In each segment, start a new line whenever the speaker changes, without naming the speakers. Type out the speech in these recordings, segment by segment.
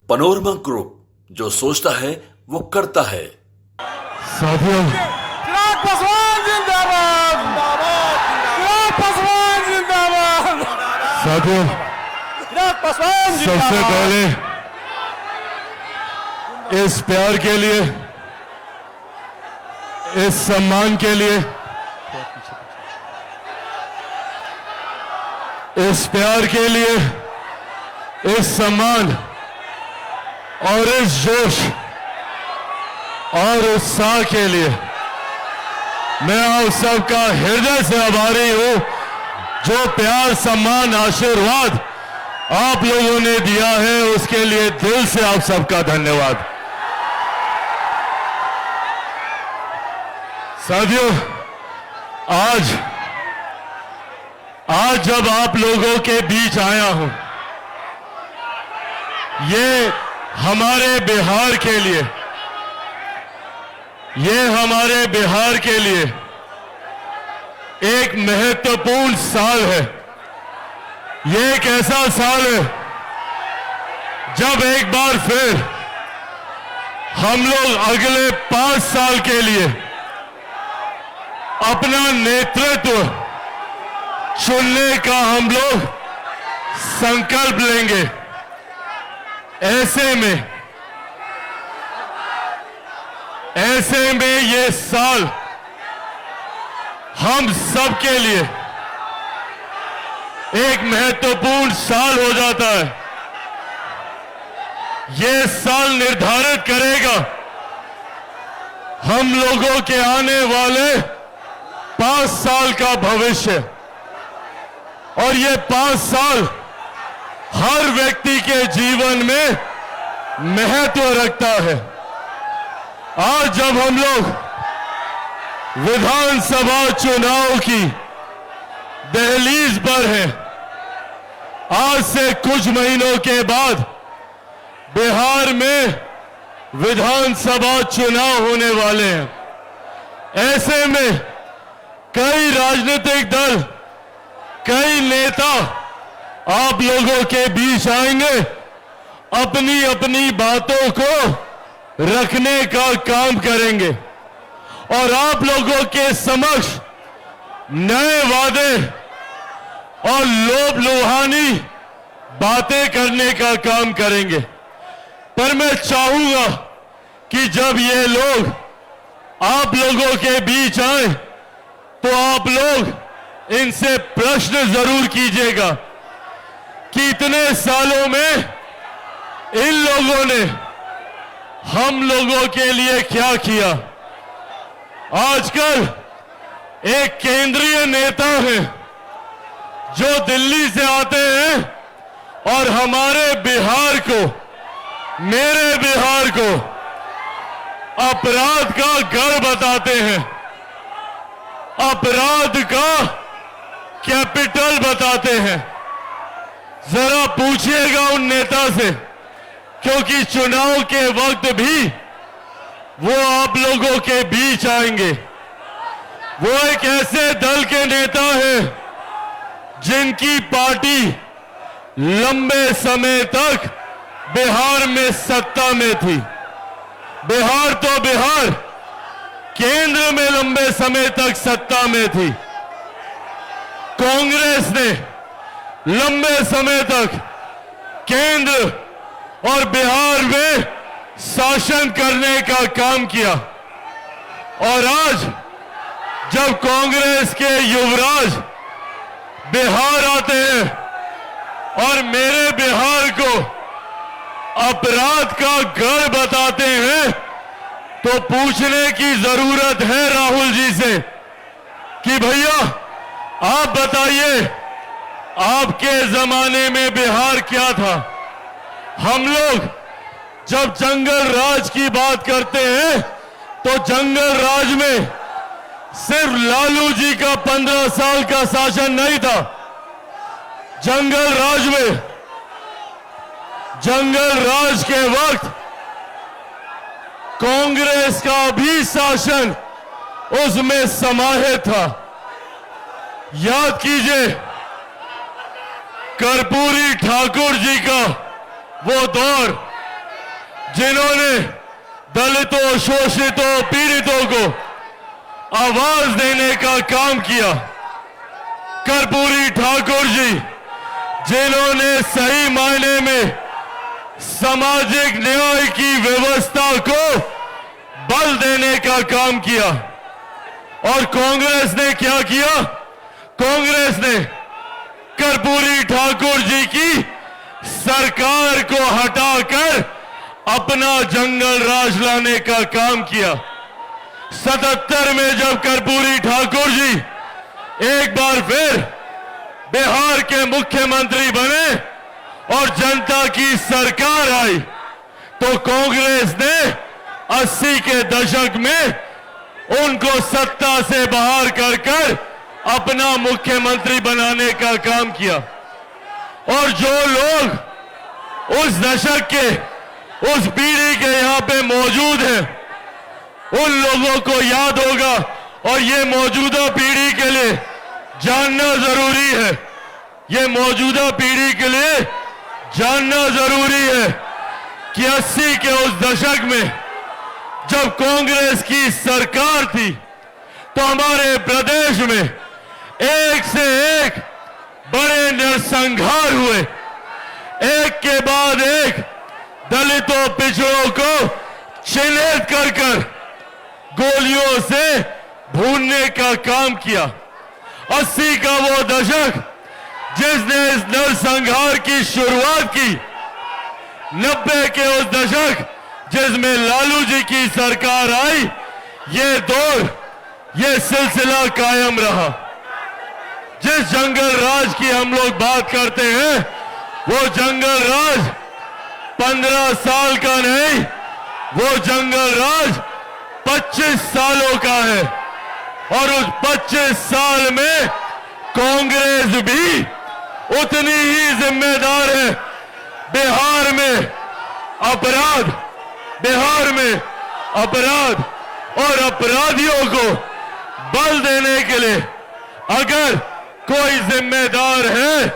Panorama group, जो सोचता है वो करता है।
साथियों,
चिराग पासवान जिंदाबाद, चिराग पासवान जिंदाबाद,
साथियों,
चिराग पासवान
सबसे
जिंदाबाद।
पहले इस प्यार के लिए, इस सम्मान के लिए, इस प्यार के लिए, इस सम्मान और इस जोश और उत्साह के लिए मैं आप सबका हृदय से आभारी हूं। जो प्यार, सम्मान, आशीर्वाद आप लोगों ने दिया है, उसके लिए दिल से आप सबका धन्यवाद। साथियों, आज जब आप लोगों के बीच आया हूं, ये हमारे बिहार के लिए, एक महत्वपूर्ण साल है। ये एक ऐसा साल है जब एक बार फिर हम लोग अगले 5 साल के लिए अपना नेतृत्व चुनने का हम लोग संकल्प लेंगे। ऐसे में ये साल हम सब के लिए एक महत्वपूर्ण साल हो जाता है। ये साल निर्धारित करेगा हम लोगों के आने वाले 5 साल का भविष्य, और ये 5 साल हर व्यक्ति के जीवन में महत्व रखता है। आज जब हम लोग विधानसभा चुनाव की दहलीज पर हैं, आज से कुछ महीनों के बाद बिहार में विधानसभा चुनाव होने वाले हैं। ऐसे में कई राजनीतिक दल, कई नेता आप लोगों के बीच आएंगे, अपनी अपनी बातों को रखने का काम करेंगे और आप लोगों के समक्ष नए वादे और लोभ लुभानी बातें करने का काम करेंगे। पर मैं चाहूंगा कि जब ये लोग आप लोगों के बीच आए तो आप लोग इनसे प्रश्न जरूर कीजिएगा कि इतने सालों में इन लोगों ने हम लोगों के लिए क्या किया। आजकल एक केंद्रीय नेता है जो दिल्ली से आते हैं और हमारे बिहार को, मेरे बिहार को अपराध का गढ़ बताते हैं, अपराध का कैपिटल बताते हैं। जरा पूछिएगा उन नेता से, क्योंकि चुनाव के वक्त भी वो आप लोगों के बीच आएंगे। वो एक ऐसे दल के नेता हैं जिनकी पार्टी लंबे समय तक बिहार में सत्ता में थी। बिहार तो बिहार, केंद्र में लंबे समय तक सत्ता में थी। कांग्रेस ने लंबे समय तक केंद्र और बिहार में शासन करने का काम किया, और आज जब कांग्रेस के युवराज बिहार आते हैं और मेरे बिहार को अपराध का गढ़ बताते हैं, तो पूछने की जरूरत है राहुल जी से कि भैया आप बताइए, आपके जमाने में बिहार क्या था। हम लोग जब जंगल राज की बात करते हैं तो जंगल राज में सिर्फ लालू जी का 15 साल का शासन नहीं था। जंगल राज के वक्त कांग्रेस का भी शासन उसमें समाहित था। याद कीजिए कर्पूरी ठाकुर जी का वो दौर जिन्होंने दलितों, शोषितों, पीड़ितों को आवाज देने का काम किया। कर्पूरी ठाकुर जी, जिन्होंने सही मायने में सामाजिक न्याय की व्यवस्था को बल देने का काम किया। और कांग्रेस ने क्या किया? कांग्रेस ने कर्पूरी ठाकुर जी की सरकार को हटाकर अपना जंगल राज लाने का काम किया। 77 में जब कर्पूरी ठाकुर जी एक बार फिर बिहार के मुख्यमंत्री बने और जनता की सरकार आई, तो कांग्रेस ने 80 के दशक में उनको सत्ता से बाहर कर अपना मुख्यमंत्री बनाने का काम किया। और जो लोग उस दशक के, उस पीढ़ी के यहां पे मौजूद हैं, उन लोगों को याद होगा, और ये मौजूदा पीढ़ी के लिए जानना जरूरी है, ये मौजूदा पीढ़ी के लिए जानना जरूरी है कि 80 के उस दशक में जब कांग्रेस की सरकार थी, तो हमारे प्रदेश में एक से एक बड़े नरसंहार हुए। एक के बाद एक दलितों, पिछड़ों को चिन्हित कर गोलियों से भूनने का काम किया। 80 का वो दशक जिसने इस नरसंहार की शुरुआत की, 90 के उस दशक जिसमें लालू जी की सरकार आई, ये दौर, ये सिलसिला कायम रहा। जिस जंगल राज की हम लोग बात करते हैं, वो जंगल राज 15 साल का नहीं, वो जंगल राज 25 सालों का है। और उस 25 साल में कांग्रेस भी उतनी ही जिम्मेदार है। बिहार में अपराध और अपराधियों को बल देने के लिए अगर कोई जिम्मेदार है,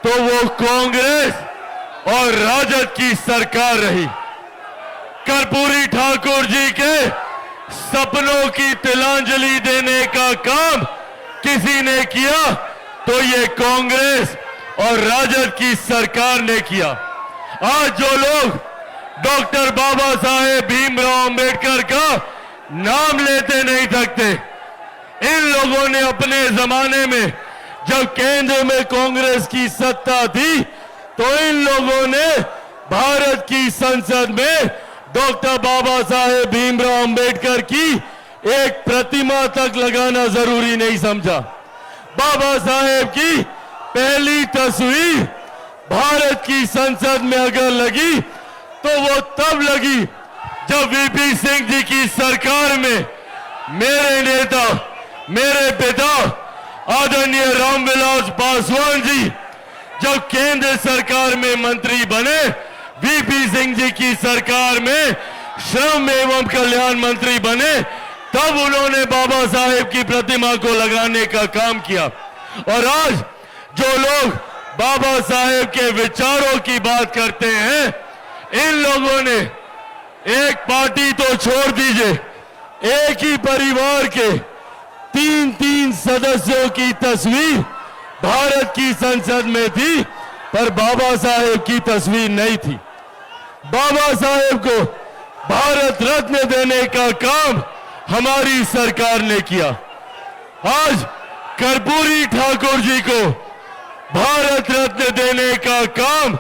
तो वो कांग्रेस और राजद की सरकार रही। कर्पूरी ठाकुर जी के सपनों की तिलांजलि देने का काम किसी ने किया, तो ये कांग्रेस और राजद की सरकार ने किया। आज जो लोग डॉक्टर बाबा साहेब भीमराव अंबेडकर का नाम लेते नहीं थकते, इन लोगों ने अपने जमाने में जब केंद्र में कांग्रेस की सत्ता थी, तो इन लोगों ने भारत की संसद में डॉक्टर बाबा साहेब भीमराव अंबेडकर की एक प्रतिमा तक लगाना जरूरी नहीं समझा। बाबा साहेब की पहली तस्वीर भारत की संसद में अगर लगी, तो वो तब लगी जब वीपी सिंह जी की सरकार में मेरे नेता, मेरे पिता आदरणीय रामविलास पासवान जी जब केंद्र सरकार में मंत्री बने, वीपी सिंह जी की सरकार में श्रम एवं कल्याण मंत्री बने, तब उन्होंने बाबा साहेब की प्रतिमा को लगाने का काम किया। और आज जो लोग बाबा साहेब के विचारों की बात करते हैं, इन लोगों ने एक पार्टी तो छोड़ दीजिए, एक ही परिवार के 3-3 सदस्यों की तस्वीर भारत की संसद में थी, पर बाबा साहेब की तस्वीर नहीं थी। बाबा साहेब को भारत रत्न देने का काम हमारी सरकार ने किया। आज कर्पूरी ठाकुर जी को भारत रत्न देने का काम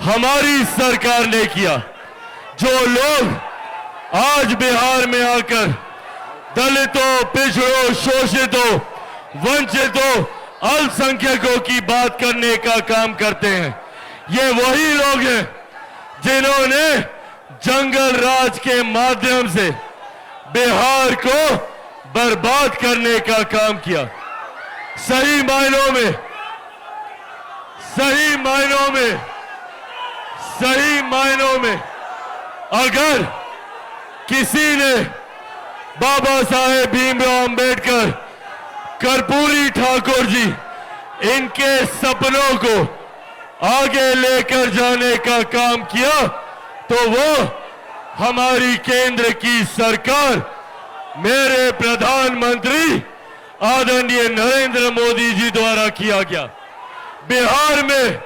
हमारी सरकार ने किया। जो लोग आज बिहार में आकर दलितों, पिछड़ों, शोषितों, वंचितों, अल्पसंख्यकों की बात करने का काम करते हैं, ये वही लोग हैं जिन्होंने जंगल राज के माध्यम से बिहार को बर्बाद करने का काम किया। सही मायनों में अगर किसी ने बाबा साहेब भीमराव अंबेडकर, कर्पूरी ठाकुर जी, इनके सपनों को आगे लेकर जाने का काम किया, तो वो हमारी केंद्र की सरकार, मेरे प्रधानमंत्री आदरणीय नरेंद्र मोदी जी द्वारा किया गया। बिहार में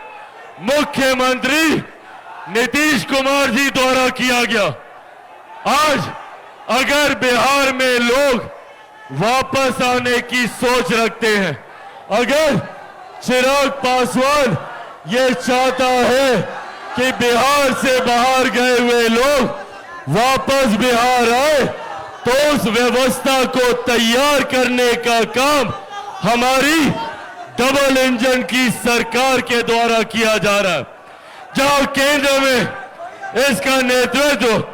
मुख्यमंत्री नीतीश कुमार जी द्वारा किया गया। आज अगर बिहार में लोग वापस आने की सोच रखते हैं, अगर चिराग पासवान ये चाहता है कि बिहार से बाहर गए हुए लोग वापस बिहार आए, तो उस व्यवस्था को तैयार करने का काम हमारी डबल इंजन की सरकार के द्वारा किया जा रहा है। जहां केंद्र में इसका नेतृत्व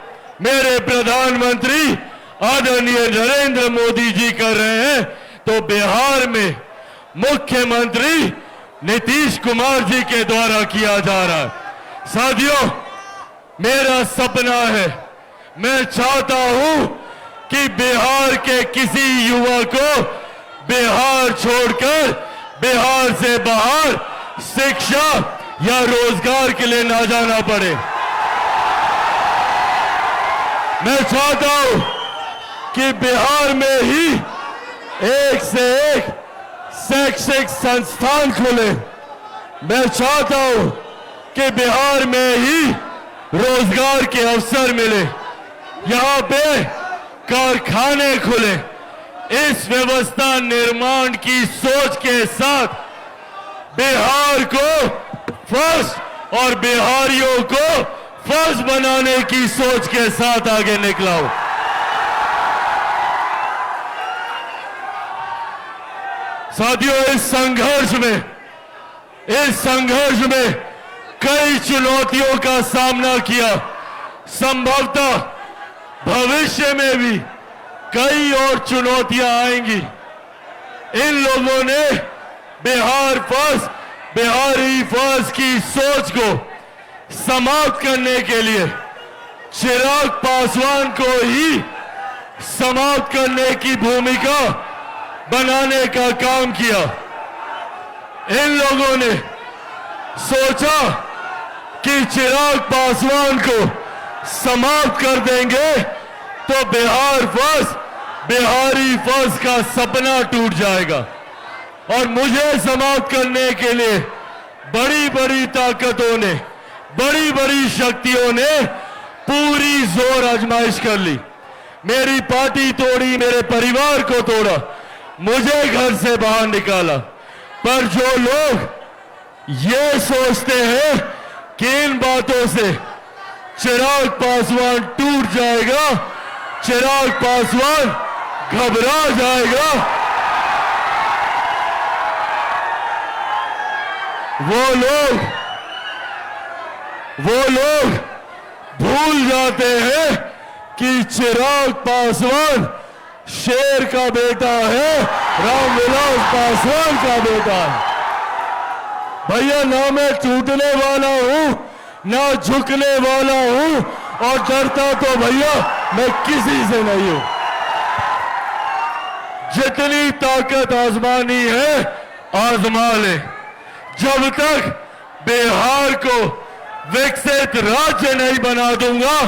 मेरे प्रधानमंत्री आदरणीय नरेंद्र मोदी जी कर रहे हैं, तो बिहार में मुख्यमंत्री नीतीश कुमार जी के द्वारा किया जा रहा है। साथियों, मेरा सपना है, मैं चाहता हूं कि बिहार के किसी युवा को बिहार छोड़कर बिहार से बाहर शिक्षा या रोजगार के लिए ना जाना पड़े। मैं चाहता हूं कि बिहार में ही एक से एक शैक्षिक संस्थान खुले। मैं चाहता हूं कि बिहार में ही रोजगार के अवसर मिले, यहां पे कारखाने खुले। इस व्यवस्था निर्माण की सोच के साथ बिहार को फर्स्ट और बिहारियों को फर्स्ट बनाने की सोच के साथ आगे निकला हूं। साथियों, इस संघर्ष में कई चुनौतियों का सामना किया। संभवतः भविष्य में भी कई और चुनौतियां आएंगी। इन लोगों ने बिहार फर्स्ट, बिहारी फर्स्ट की सोच को समाप्त करने के लिए चिराग पासवान को ही समाप्त करने की भूमिका बनाने का काम किया। इन लोगों ने सोचा कि चिराग पासवान को समाप्त कर देंगे तो बिहार फर्स्ट, बिहारी फर्स्ट का सपना टूट जाएगा। और मुझे समाप्त करने के लिए बड़ी बड़ी ताकतों ने, बड़ी बड़ी शक्तियों ने पूरी जोर आजमाइश कर ली। मेरी पार्टी तोड़ी, मेरे परिवार को तोड़ा, मुझे घर से बाहर निकाला। पर जो लोग ये सोचते हैं कि इन बातों से चिराग पासवान टूट जाएगा, चिराग पासवान घबरा जाएगा, वो लोग भूल जाते हैं कि चिराग पासवान शेर का बेटा है, रामविलास पासवान का बेटा है। भैया, ना मैं टूटने वाला हूं, ना झुकने वाला हूं, और डरता तो भैया मैं किसी से नहीं हूं। जितनी ताकत आजमानी है आजमा ले। जब तक बिहार को विकसित राज्य नहीं बना दूंगा,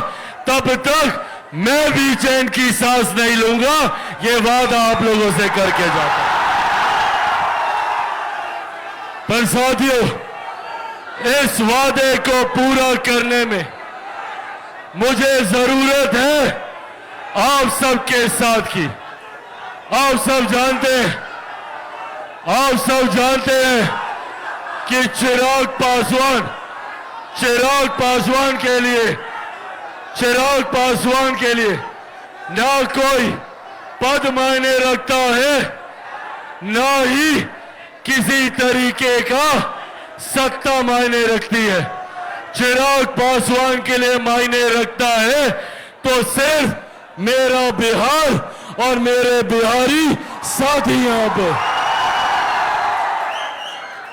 तब तक मैं भी चैन की सांस नहीं लूंगा। ये वादा आप लोगों से करके जाता हूं। पर साथियों, इस वादे को पूरा करने में मुझे जरूरत है आप सबके साथ की। आप सब जानते हैं कि चिराग पासवान के लिए ना कोई पद मायने रखता है, ना ही किसी तरीके का सत्ता मायने रखती है। चिराग पासवान के लिए मायने रखता है तो सिर्फ मेरा बिहार और मेरे बिहारी साथी यहां पे।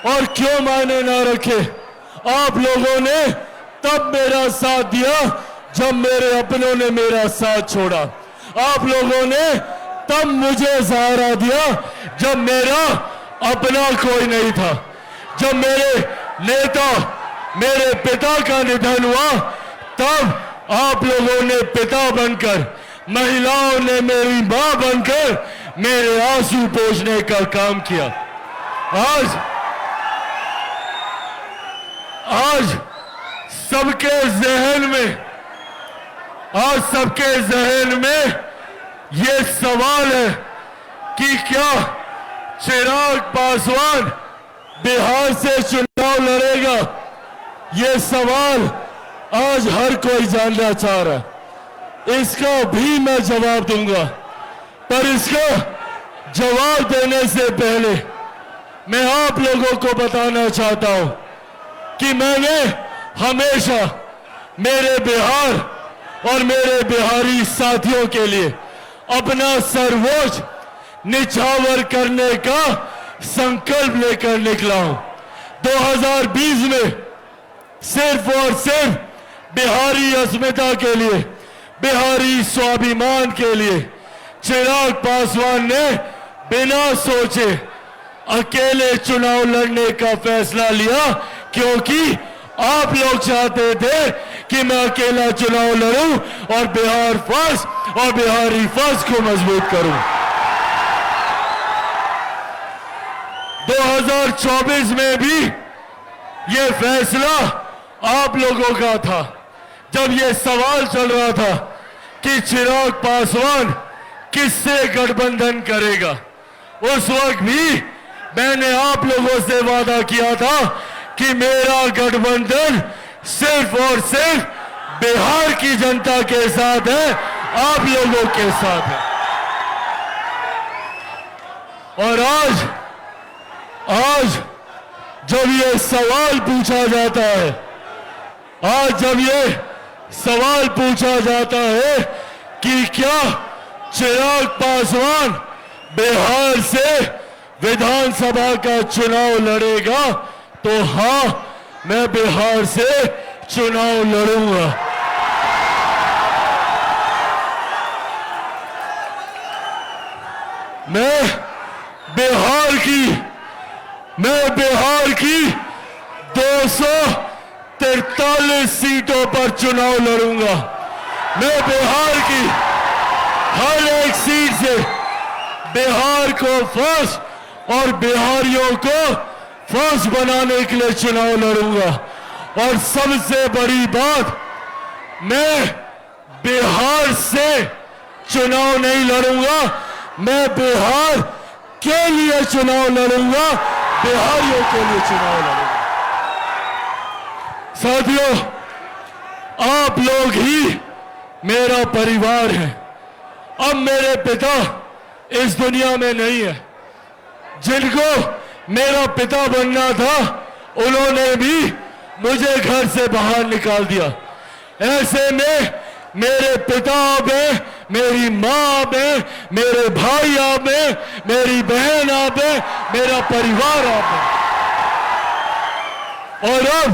और क्यों मायने ना रखे? आप लोगों ने तब मेरा साथ दिया जब मेरे अपनों ने मेरा साथ छोड़ा। आप लोगों ने तब मुझे सहारा दिया जब मेरा अपना कोई नहीं था। जब मेरे नेता, मेरे पिता का निधन हुआ, तब आप लोगों ने पिता बनकर, महिलाओं ने मेरी मां बनकर मेरे आंसू पोंछने का काम किया। आज सबके जहन में ये सवाल है कि क्या चिराग पासवान बिहार से चुनाव लड़ेगा? ये सवाल आज हर कोई जानना चाह रहा है। इसका भी मैं जवाब दूंगा, पर इसका जवाब देने से पहले मैं आप लोगों को बताना चाहता हूं कि मैंने हमेशा मेरे बिहार और मेरे बिहारी साथियों के लिए अपना सर्वोच्च निछावर करने का संकल्प लेकर निकला हूं। 2020 में सिर्फ और सिर्फ बिहारी अस्मिता के लिए, बिहारी स्वाभिमान के लिए चिराग पासवान ने बिना सोचे अकेले चुनाव लड़ने का फैसला लिया, क्योंकि आप लोग चाहते थे कि मैं अकेला चुनाव लड़ूं और बिहार फर्स्ट और बिहारी फर्स्ट को मजबूत करूं। 2024 में भी यह फैसला आप लोगों का था। जब यह सवाल चल रहा था कि चिराग पासवान किससे गठबंधन करेगा, उस वक्त भी मैंने आप लोगों से वादा किया था कि मेरा गठबंधन सिर्फ और सिर्फ बिहार की जनता के साथ है, आप लोगों के साथ है। और आज जब ये सवाल पूछा जाता है, कि क्या चिराग पासवान बिहार से विधानसभा का चुनाव लड़ेगा, तो हां, मैं बिहार से चुनाव लड़ूंगा। मैं बिहार की 243 सीटों पर चुनाव लड़ूंगा। मैं बिहार की हर एक सीट से बिहार को फर्स्ट और बिहारियों को फर्स्ट बनाने के लिए चुनाव लड़ूंगा। और सबसे बड़ी बात, मैं बिहार से चुनाव नहीं लड़ूंगा, मैं बिहार के लिए चुनाव लड़ूंगा, बिहारियों के लिए चुनाव लड़ूंगा। साथियों, आप लोग ही मेरा परिवार है। अब मेरे पिता इस दुनिया में नहीं है। जिनको मेरा पिता बनना था, उन्होंने भी मुझे घर से बाहर निकाल दिया। ऐसे में मेरे पिता आप हैं, मेरी माँ आप हैं, मेरे भाई आप हैं, मेरी बहन आप हैं, मेरा परिवार आप है। और अब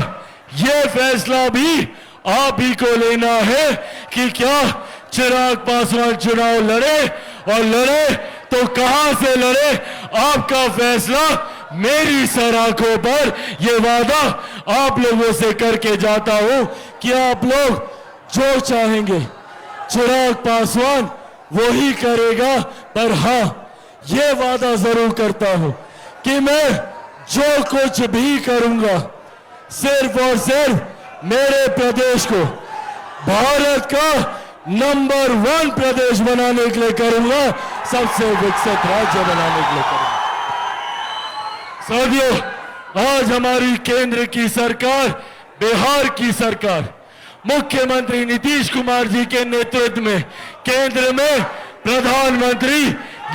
ये फैसला भी आप ही को लेना है कि क्या चिराग पासवान चुनाव लड़े, और लड़े तो कहां से लड़े, आपका फैसला मेरी सराखों पर। यह वादा आप लोगों से करके जाता हूं कि आप लोग जो चाहेंगे चिराग पासवान वो ही करेगा। पर हां, यह वादा जरूर करता हूं कि मैं जो कुछ भी करूंगा, सिर्फ और सिर्फ मेरे प्रदेश को भारत का नंबर 1 प्रदेश बनाने के लिए करूंगा, सबसे विकसित राज्य बनाने के लिए करूंगा। साथियों, आज हमारी केंद्र की सरकार, बिहार की सरकार, मुख्यमंत्री नीतीश कुमार जी के नेतृत्व में, केंद्र में प्रधानमंत्री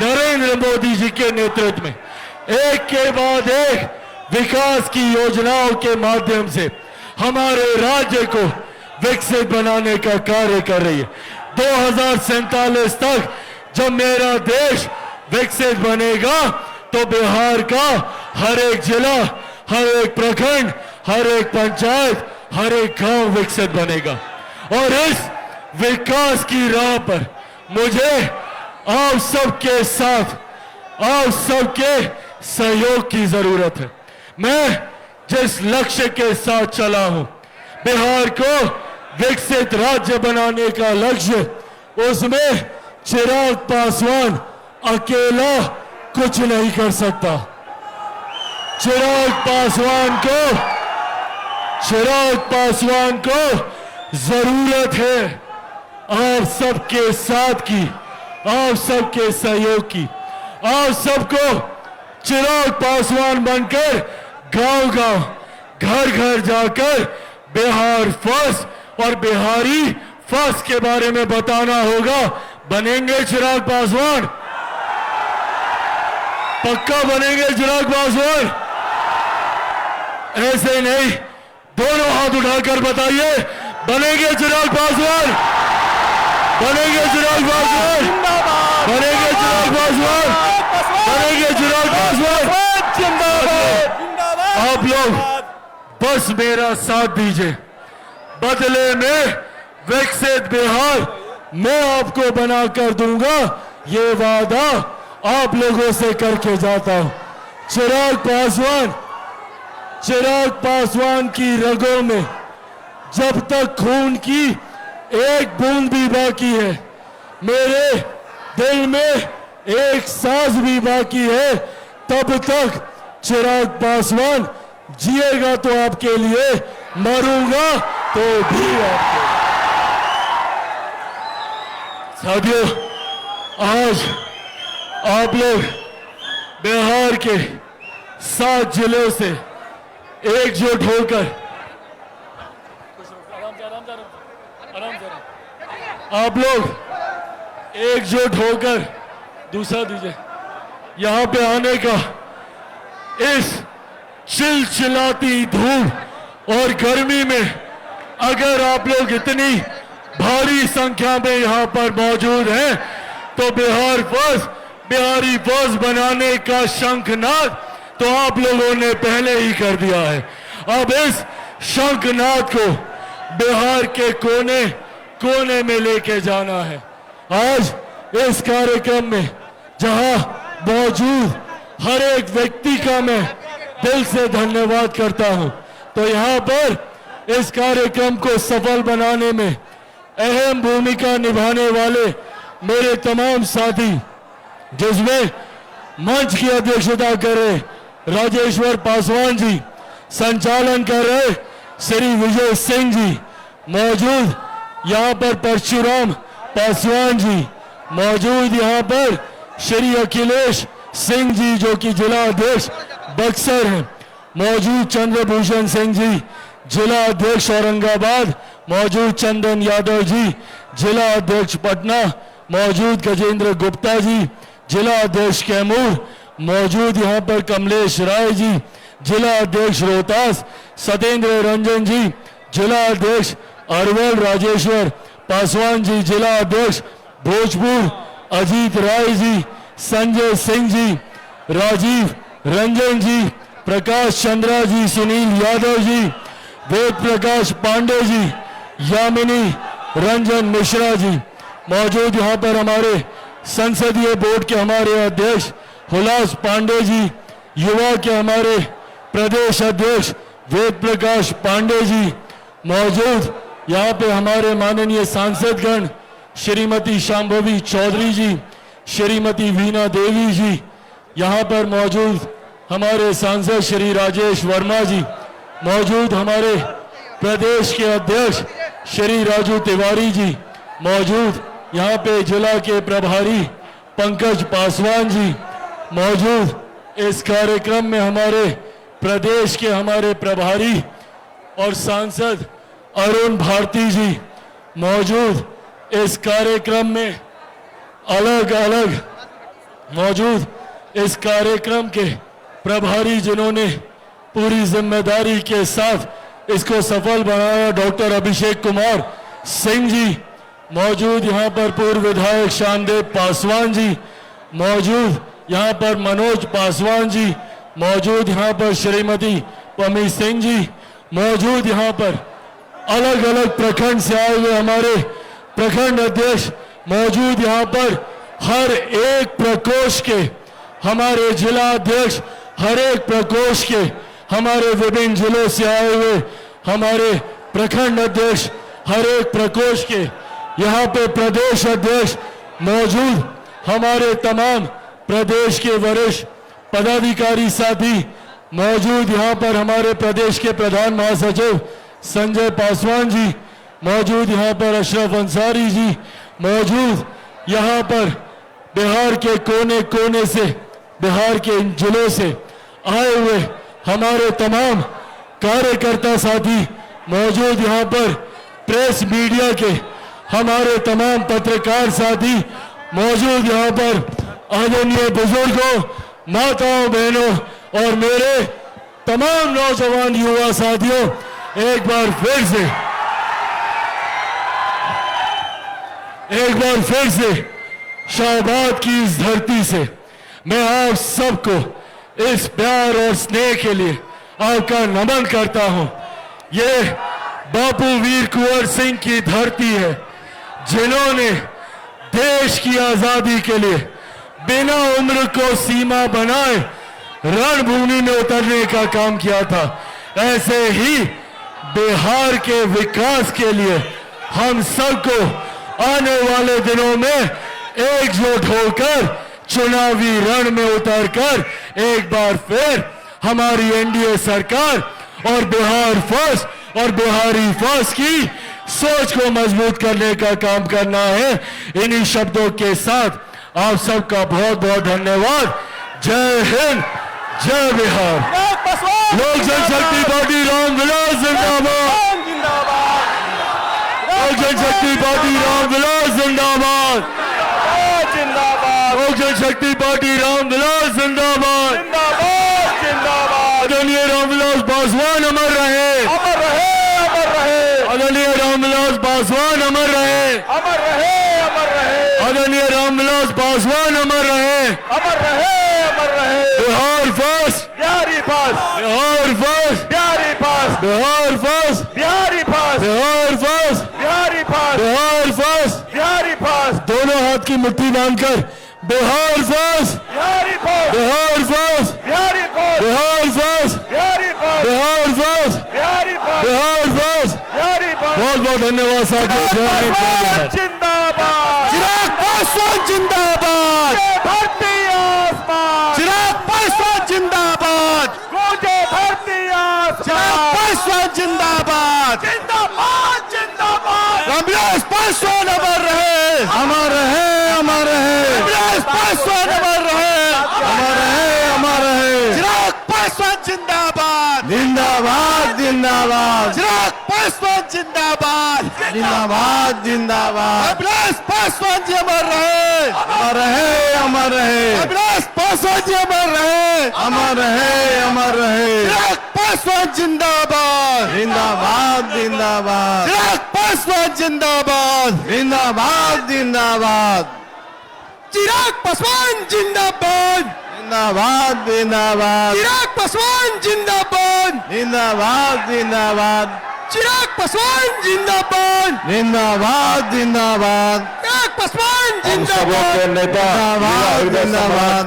नरेंद्र मोदी जी के नेतृत्व में एक के बाद एक विकास की योजनाओं के माध्यम से हमारे राज्य को विकसित बनाने का कार्य कर रही है। 2047 तक जब मेरा देश विकसित बनेगा, तो बिहार का हर एक जिला, हर एक प्रखंड, हर एक पंचायत, हर एक गांव विकसित बनेगा। और इस विकास की राह पर मुझे आप सबके साथ, आप सबके सहयोग की जरूरत है। मैं जिस लक्ष्य के साथ चला हूं, बिहार को विकसित राज्य बनाने का लक्ष्य, उसमें चिराग पासवान अकेला कुछ नहीं कर सकता। चिराग पासवान को जरूरत है आप सबके साथ की, आप सबके सहयोग की। आप सबको चिराग पासवान बनकर गांव-गांव, घर-घर जाकर बिहार फर्स्ट और बिहारी फर्स्ट के बारे में बताना होगा। बनेंगे चिराग पासवान? पक्का बनेंगे चिराग पासवान? ऐसे नहीं, दोनों हाथ उठाकर बताइए, बनेंगे चिराग पासवान? बनेंगे चिराग पासवान? बनेंगे चिराग पासवान? बनेंगे चिराग पासवान? आप लोग बस मेरा साथ दीजिए, बदले में विकसित बिहार मैं आपको बनाकर दूंगा, ये वादा आप लोगों से करके जाता हूं। चिराग पासवान की रगों में जब तक खून की एक बूंद भी बाकी है, मेरे दिल में एक सांस भी बाकी है, तब तक चिराग पासवान जिएगा तो आपके लिए, मरूंगा तो भी आपके लिए। साथियों, आज आप लोग बिहार के 7 जिलों से एकजुट होकर, आप लोग एकजुट होकर, दूसरा दीजिए, यहां पे आने का, इस चिलचिलाती धूप और गर्मी में अगर आप लोग इतनी भारी संख्या में यहां पर मौजूद हैं, तो बिहार फर्स्ट, बिहारी फर्स्ट बनाने का शंखनाद तो आप लोगों ने पहले ही कर दिया है। अब इस शंखनाद को बिहार के कोने कोने में लेके जाना है। आज इस कार्यक्रम में जहां मौजूद हर एक व्यक्ति का मैं दिल से धन्यवाद करता हूं, तो यहां पर इस कार्यक्रम को सफल बनाने में अहम भूमिका निभाने वाले मेरे तमाम साथी, जिसमें मंच की अध्यक्षता कर रहे राजेश्वर पासवान जी, संचालन कर रहे श्री विजय सिंह जी, मौजूद यहां पर परशुराम पासवान जी, मौजूद यहां पर श्री अखिलेश सिंह जी जो कि जिला अध्यक्ष बक्सर हैं, मौजूद चंद्रभूषण सिंह जी जिला अध्यक्ष औरंगाबाद, मौजूद चंदन यादव जी जिला अध्यक्ष पटना, मौजूद गजेंद्र गुप्ता जी जिला अध्यक्ष कैमूर, मौजूद यहां पर कमलेश राय जी जिला अध्यक्ष रोहतास, सत्येंद्र रंजन जी जिला अध्यक्ष अरवल, राजेश्वर पासवान जी जिला अध्यक्ष भोजपुर, अजीत राय जी, संजय सिंह जी, राजीव रंजन जी, प्रकाश चंद्रा जी, सुनील यादव जी, वेद प्रकाश पांडे जी, यामिनी रंजन मिश्रा जी, मौजूद यहां पर हमारे संसदीय बोर्ड के हमारे अध्यक्ष हुलास पांडे जी, युवा के हमारे प्रदेश अध्यक्ष वेद प्रकाश पांडे जी, मौजूद यहां पे हमारे माननीय सांसदगण श्रीमती शांभवी चौधरी जी, श्रीमती वीणा देवी जी, यहां पर मौजूद हमारे सांसद श्री राजेश वर्मा जी, मौजूद हमारे प्रदेश के अध्यक्ष श्री राजू तिवारी जी, मौजूद यहां पे जिला के प्रभारी पंकज पासवान जी, मौजूद इस कार्यक्रम में हमारे प्रदेश के हमारे प्रभारी और सांसद अरुण भारती जी, मौजूद इस कार्यक्रम में अलग अलग मौजूद इस कार्यक्रम के प्रभारी जिन्होंने पूरी जिम्मेदारी के साथ इसको सफल बनाया, डॉक्टर अभिषेक कुमार सिंह जी, मौजूद यहां पर पूर्व विधायक शानदेव पासवान जी, मौजूद यहां पर मनोज पासवान जी, मौजूद यहां पर श्रीमती पमी सिंह जी, मौजूद यहां पर अलग अलग प्रखंड से आए हुए हमारे प्रखंड अध्यक्ष, मौजूद यहां पर हर एक प्रकोष्ठ के हमारे जिला अध्यक्ष, हर एक प्रकोष्ठ के हमारे विभिन्न जिलों से आए हुए हमारे प्रखंड अध्यक्ष हर एक प्रकोष्ठ के यहाँ पे प्रदेश अध्यक्ष मौजूद, हमारे तमाम प्रदेश के वरिष्ठ पदाधिकारी साथी मौजूद, यहाँ पर हमारे प्रदेश के प्रधान महासचिव संजय पासवान जी मौजूद, यहाँ पर अशरफ अंसारी जी मौजूद, यहाँ पर बिहार के कोने कोने से, बिहार के इन जिलों से आए हुए हमारे तमाम कार्यकर्ता साथी मौजूद, यहाँ पर प्रेस मीडिया के हमारे तमाम पत्रकार साथी मौजूद, यहाँ पर आदरणीय बुजुर्गों, माताओं, बहनों और मेरे तमाम नौजवान युवा साथियों, एक बार फिर से शाहबाद की इस धरती से मैं आप सबको इस प्यार और स्नेह के लिए आपका नमन करता हूं। ये बापू वीर कुंवर सिंह की धरती है, जिन्होंने देश की आजादी के लिए बिना उम्र को सीमा बनाए रणभूमि में उतरने का काम किया था। ऐसे ही बिहार के विकास के लिए हम सबको आने वाले दिनों में एकजुट होकर चुनावी रण में उतरकर एक बार फिर हमारी एनडीए सरकार और बिहार फर्स्ट और बिहारी फर्स्ट की सोच को मजबूत करने का काम करना है। इन्हीं शब्दों के साथ आप सबका बहुत बहुत धन्यवाद। जय हिंद, जय बिहार। लोक जनशक्ति पार्टी रामविलास जिंदाबाद, लोक जनशक्ति पार्टी रामविलास जिंदाबाद, लोक जनशक्ति पार्टी रामविलास जिंदाबाद, आदरणीय रामविलास पासवान अमर रहे, आदरणीय रामविलास पासवान अमर रहे, आदरणीय रामविलास पासवान अमर रहे, Bihar first, Bihar first, Bihar first, Bihar first, दोनों हाथ की मुट्ठी बांधकर Bihar first, Bihar first, Bihar first, Bihar first, Bihar first. बहुत बहुत धन्यवाद साथियों।
चिराग पासवान जिंदाबाद, धरती आसमान, चिराग पासवान जिंदाबाद, धरती आसमान, चिराग पासवान जिंदाबाद, रामविलास पासवान अमर रहे, अमर रहे, अमर रहे, रामविलास पासवान अमर रहे, अमर रहे, अमर रहे, चिराग पासवान जिंदाबाद, जिंदाबाद, जिंदाबाद, चिराग पासवान जिंदाबाद, जिंदाबाद, जिंदाबाद, रामविलास पासवान जी अमर रहे, अमर रहे, अमर रहे, रामविलास पासवान जी अमर रहे, अमर रहे, अमर रहे, चिराग पासवान जिंदाबाद, जिंदाबाद, जिंदाबाद, चिराग पासवान जिंदाबाद, जिंदाबाद, जिंदाबाद, चिराग पासवान जिंदाबाद, जिंदाबाद, जिंदाबाद, चिराग पासवान जिंदाबाद, जिंदाबाद, जिंदाबाद, चिराग पासवान जिंदाबाद, जिंदाबाद, जिंदाबाद, चिराग पासवान जिंदाबाद, जिंदाबाद, जिंदाबाद।